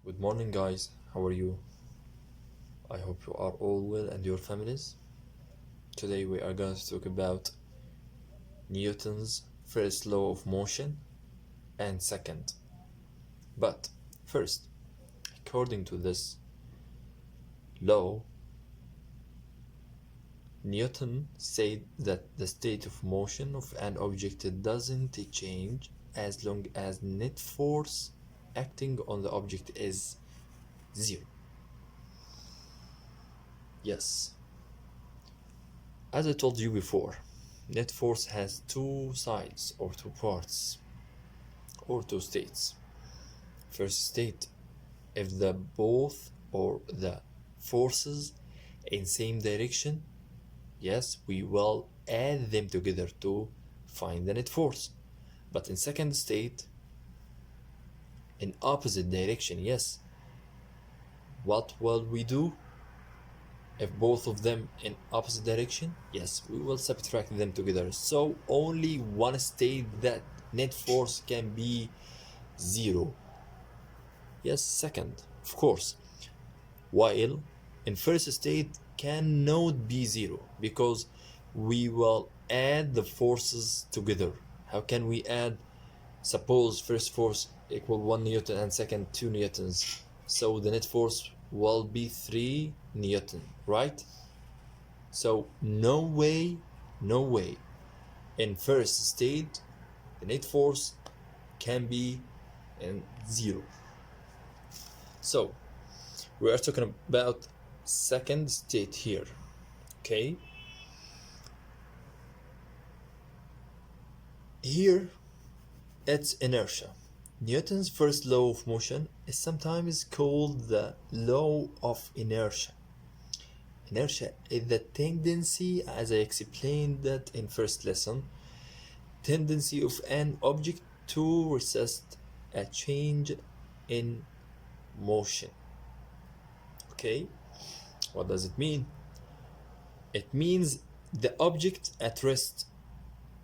Good morning, guys. How are you? I hope you are all well and your families. Today, we are going to talk about Newton's first law of motion and second. But first, according to this law, Newton said that the state of motion of an object doesn't change as long as net force acting on the object is zero. Yes, as I told you before, net force has two sides or two parts or two states. First state, if the both or the forces in same direction, yes, we will add them together to find the net force. But in second state, in opposite direction, yes, what will we do? If both of them in opposite direction, yes, we will subtract them together. So only one state that net force can be zero. Yes, second, of course. While in first state cannot be zero because we will add the forces together. How can we add? Suppose first force equal 1 Newton and second 2 Newtons. So the net force will be 3 Newton, right? So no way in first state the net force can be in zero. So we are talking about second state here, okay? Here it's inertia. Newton's first law of motion is sometimes called the law of inertia. Inertia is the tendency, as I explained that in first lesson, tendency of an object to resist a change in motion. Okay, what does it mean? It means the object at rest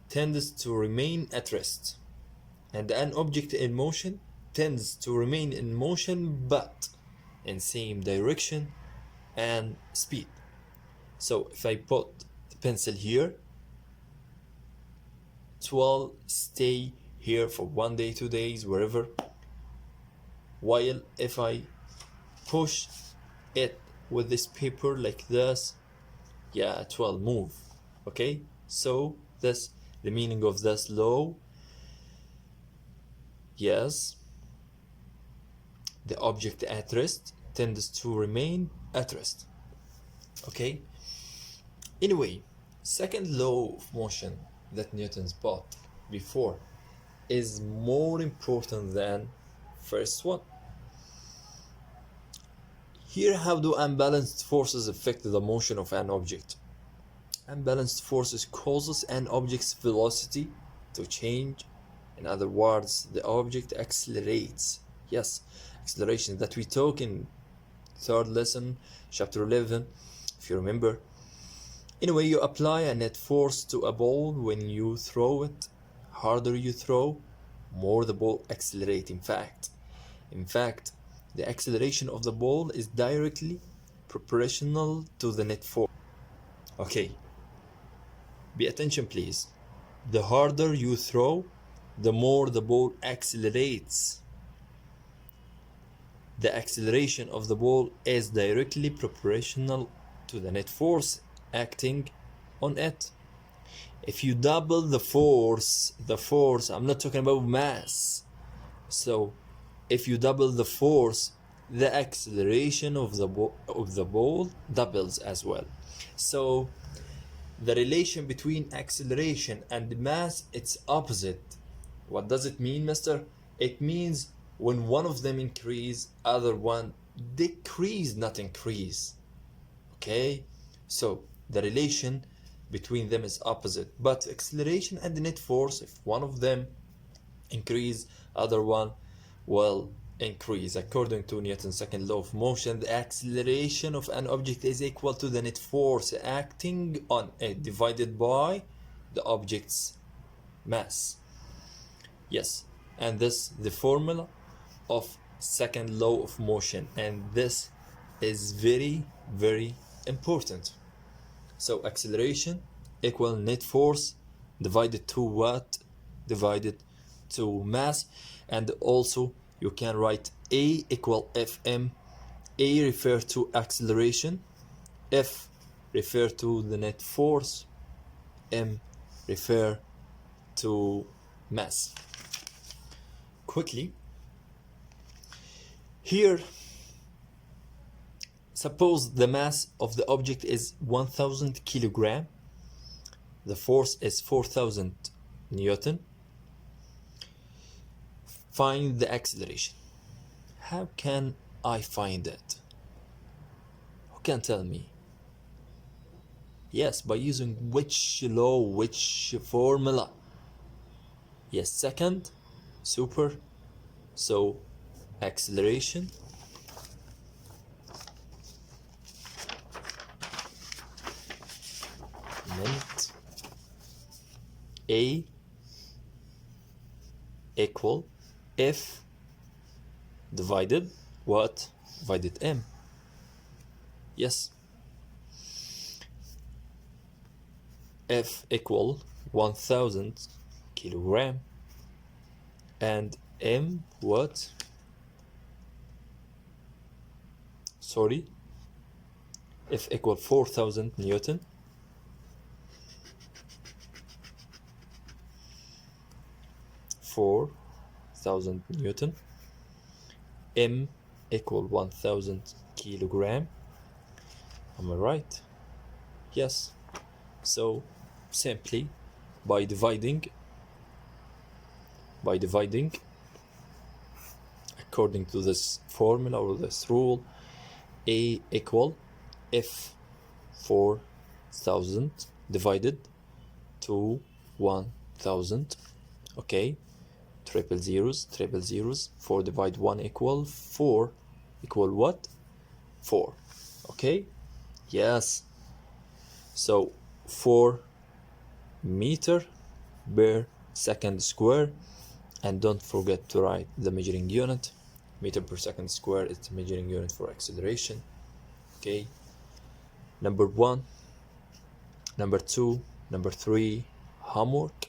tends to remain at rest, and an object in motion tends to remain in motion but in same direction and speed. So if I put the pencil here, it will stay here for 1 day, 2 days, wherever. While if I push it with this paper like this, yeah, it will move. Okay, so that's the meaning of this law. Yes, the object at rest tends to remain at rest. Okay, anyway, second law of motion that Newton's bought before is more important than first one. Here, how do unbalanced forces affect the motion of an object? Unbalanced forces causes an object's velocity to change. In other words, the object accelerates. Yes, acceleration that we talk in third lesson, chapter 11, if you remember. Anyway, you apply a net force to a ball when you throw it. Harder you throw, more the ball accelerates. In fact, the acceleration of the ball is directly proportional to the net force. Okay, pay attention please. The harder you throw, the more the ball accelerates. The acceleration of the ball is directly proportional to the net force acting on it. If you double the force, I'm not talking about mass. So if you double the force, the acceleration of the ball doubles as well. So the relation between acceleration and mass, it's opposite. What does it mean, mister? It means when one of them increase, other one decrease, not increase. Okay, so the relation between them is opposite. But acceleration and the net force, if one of them increase, other one will increase. According to Newton's second law of motion, the acceleration of an object is equal to the net force acting on it divided by the object's mass. Yes, and this the formula of second law of motion, and this is very, very important. So acceleration equal net force divided to what? Divided to mass. And also you can write A equal Fm. A refer to acceleration, F refer to the net force, M refer to mass. Quickly, here, suppose the mass of the object is 1000 kilogram, the force is 4000 Newton. Find the acceleration. How can I find it? Who can tell me? Yes, by using which law, which formula? Yes, second, super. So acceleration net A equal F divided what? Divided M. Yes. F equal 1000 kilogram and M what? Sorry. F equal 4000 Newton. Newton. M equal 1000 kilogram. Am I right? Yes. So simply by dividing according to this formula or this rule, A equal F 4000 divided to 1000. Okay, triple zeros, 4 divide 1 equal 4, equal what? 4. Okay, yes. So 4 meter per second square, and don't forget to write the measuring unit. Meter per second square is the measuring unit for acceleration. Okay, number 1, number 2, number 3, homework.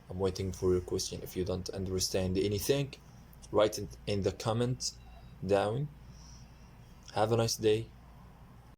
I'm waiting for your question. If you don't understand anything, write it in the comments down. Have a nice day.